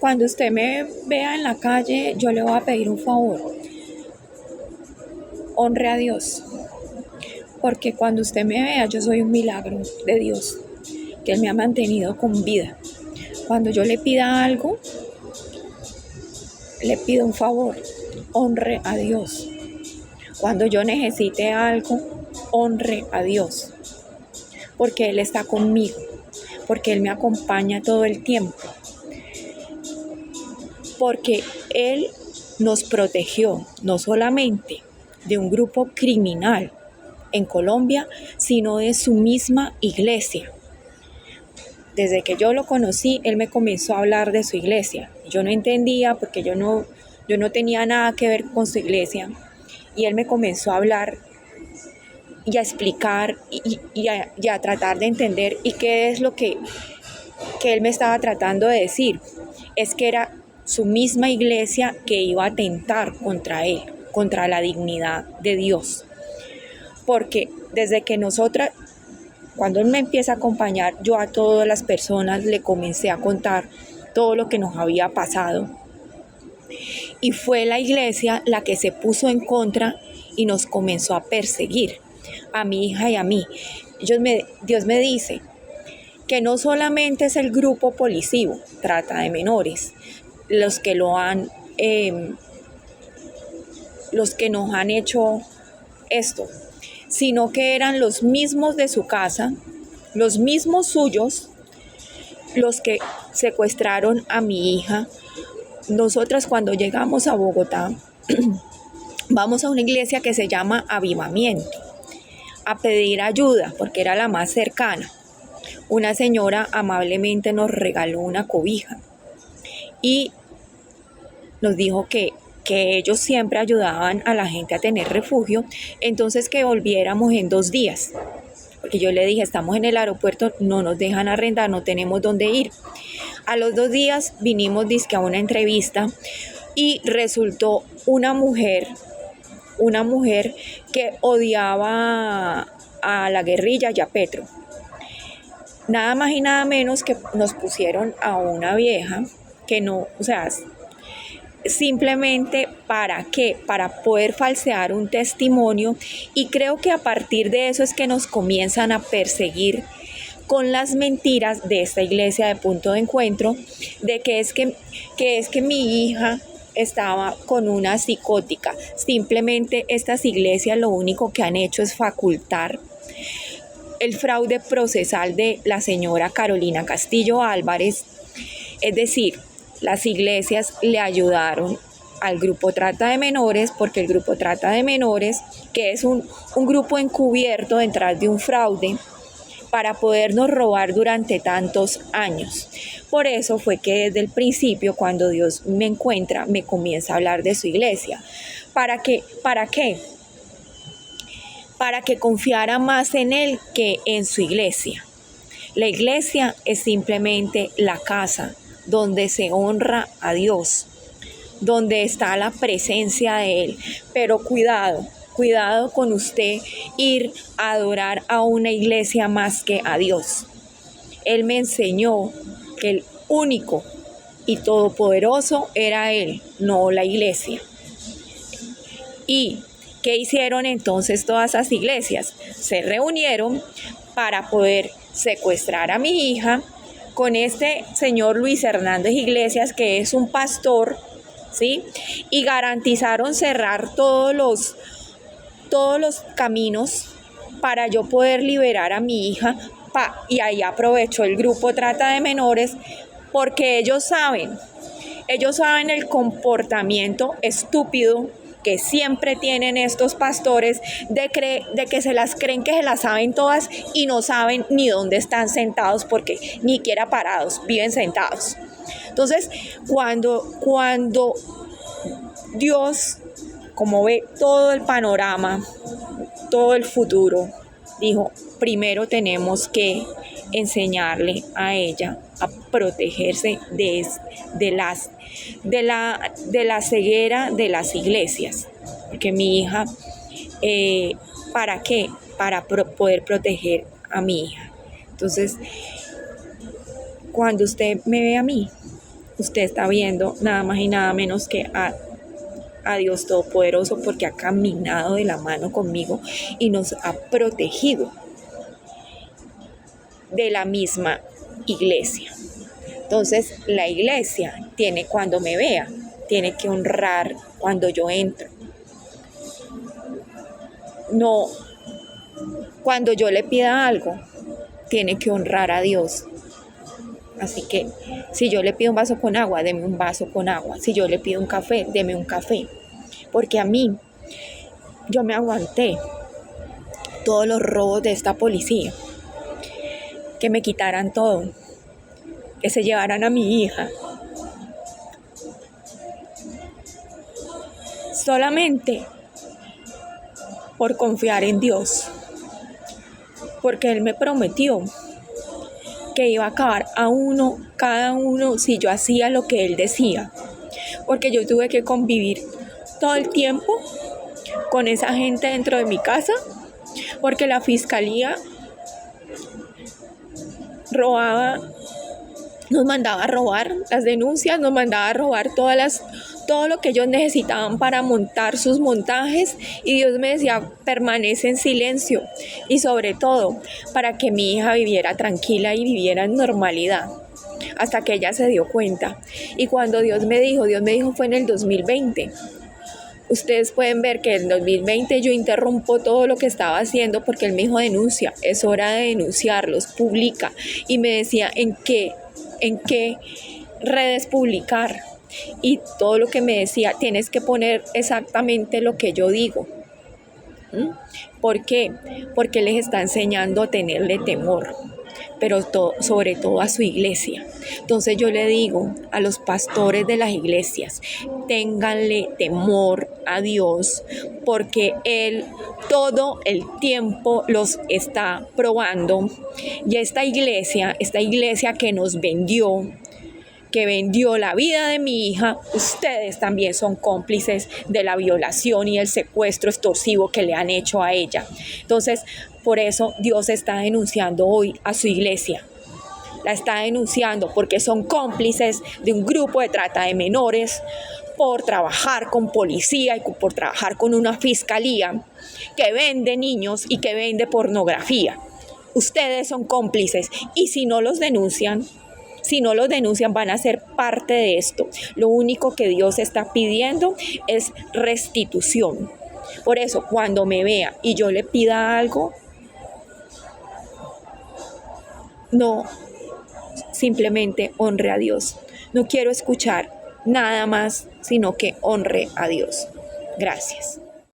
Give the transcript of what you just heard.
cuando usted me vea en la calle, yo le voy a pedir un favor. Honre a Dios, porque cuando usted me vea, yo soy un milagro de Dios, que Él me ha mantenido con vida. Cuando yo le pida algo, le pido un favor, honre a Dios. Cuando yo necesite algo, honre a Dios, porque Él está conmigo, porque Él me acompaña todo el tiempo, porque Él nos protegió no solamente de un grupo criminal en Colombia, sino de su misma iglesia. Desde que yo lo conocí, Él me comenzó a hablar de su iglesia. Yo no entendía porque yo no tenía nada que ver con su iglesia. Y Él me comenzó a hablar y a explicar y a tratar de entender y qué es lo que Él me estaba tratando de decir. Es que era su misma iglesia que iba a atentar contra Él, contra la dignidad de Dios. Porque desde que cuando Él me empieza a acompañar, yo a todas las personas le comencé a contar todo lo que nos había pasado. Y fue la iglesia la que se puso en contra y nos comenzó a perseguir, a mi hija y a mí. Dios me dice que no solamente es el grupo policivo, trata de menores, los que nos han hecho esto, sino que eran los mismos de su casa, los mismos suyos, los que secuestraron a mi hija. Nosotras cuando llegamos a Bogotá, vamos a una iglesia que se llama Avivamiento, a pedir ayuda, porque era la más cercana. Una señora amablemente nos regaló una cobija y nos dijo que ellos siempre ayudaban a la gente a tener refugio, entonces que volviéramos en 2 días. Porque yo le dije, estamos en el aeropuerto, no nos dejan arrendar, no tenemos dónde ir. A los 2 días vinimos dizque a una entrevista y resultó una mujer que odiaba a la guerrilla y a Petro. Nada más y nada menos que nos pusieron a una vieja que no, o sea, simplemente ¿para qué? Para poder falsear un testimonio, y creo que a partir de eso es que nos comienzan a perseguir con las mentiras de esta iglesia de Punto de Encuentro, de que es que mi hija estaba con una psicótica. Simplemente estas iglesias lo único que han hecho es facultar el fraude procesal de la señora Carolina Castillo Álvarez, es decir, las iglesias le ayudaron al grupo trata de menores, porque el grupo trata de menores, que es un grupo encubierto detrás de un fraude, para podernos robar durante tantos años. Por eso fue que desde el principio, cuando Dios me encuentra, me comienza a hablar de su iglesia. ¿Para qué? Para que confiara más en Él que en su iglesia. La iglesia es simplemente la casa donde se honra a Dios, donde está la presencia de Él. Pero cuidado con usted ir a adorar a una iglesia más que a Dios. Él me enseñó que el único y todopoderoso era Él, no la iglesia. ¿Y qué hicieron entonces todas esas iglesias? Se reunieron para poder secuestrar a mi hija con este señor Luis Hernández Iglesias, que es un pastor, ¿sí? Y garantizaron cerrar todos los caminos para yo poder liberar a mi hija, y ahí aprovechó el grupo trata de menores, porque ellos saben el comportamiento estúpido que siempre tienen estos pastores de que se las creen que se las saben todas y no saben ni dónde están sentados, porque ni siquiera parados, viven sentados. Entonces, cuando Dios, como ve todo el panorama, todo el futuro, dijo, primero tenemos que enseñarle a ella a protegerse de la ceguera de las iglesias. Porque mi hija, ¿para qué? Para poder proteger a mi hija. Entonces, cuando usted me ve a mí, usted está viendo nada más y nada menos que a Dios Todopoderoso, porque ha caminado de la mano conmigo y nos ha protegido de la misma iglesia. Entonces, la iglesia tiene, cuando me vea, tiene que honrar cuando yo entro. No, cuando yo le pida algo, tiene que honrar a Dios. Así que si yo le pido un vaso con agua, deme un vaso con agua. Si yo le pido un café, deme un café. Porque a mí, yo me aguanté todos los robos de esta policía. Que me quitaran todo. Que se llevaran a mi hija. Solamente por confiar en Dios. Porque Él me prometió que iba a acabar a uno, cada uno, si yo hacía lo que Él decía. Porque yo tuve que convivir todo el tiempo con esa gente dentro de mi casa, porque la fiscalía robaba, nos mandaba a robar las denuncias, nos mandaba a robar todo lo que ellos necesitaban para montar sus montajes, y Dios me decía, permanece en silencio, y sobre todo para que mi hija viviera tranquila y viviera en normalidad, hasta que ella se dio cuenta. Y cuando Dios me dijo fue en el 2020. Ustedes pueden ver que en el 2020 yo interrumpo todo lo que estaba haciendo, porque Él me dijo, denuncia, es hora de denunciarlos, publica. Y me decía en qué redes publicar. Y todo lo que me decía, tienes que poner exactamente lo que yo digo. ¿Por qué? Porque les está enseñando a tenerle temor, pero sobre todo a su iglesia. Entonces yo le digo a los pastores de las iglesias, ténganle temor a Dios, porque Él todo el tiempo los está probando. Y esta iglesia que nos vendió, que vendió la vida de mi hija, ustedes también son cómplices de la violación y el secuestro extorsivo que le han hecho a ella. Entonces, por eso Dios está denunciando hoy a su iglesia. La está denunciando porque son cómplices de un grupo de trata de menores, por trabajar con policía y por trabajar con una fiscalía que vende niños y que vende pornografía. Ustedes son cómplices, y si no los denuncian, van a ser parte de esto. Lo único que Dios está pidiendo es restitución. Por eso, cuando me vea y yo le pida algo, no, simplemente honre a Dios. No quiero escuchar nada más, sino que honre a Dios. Gracias.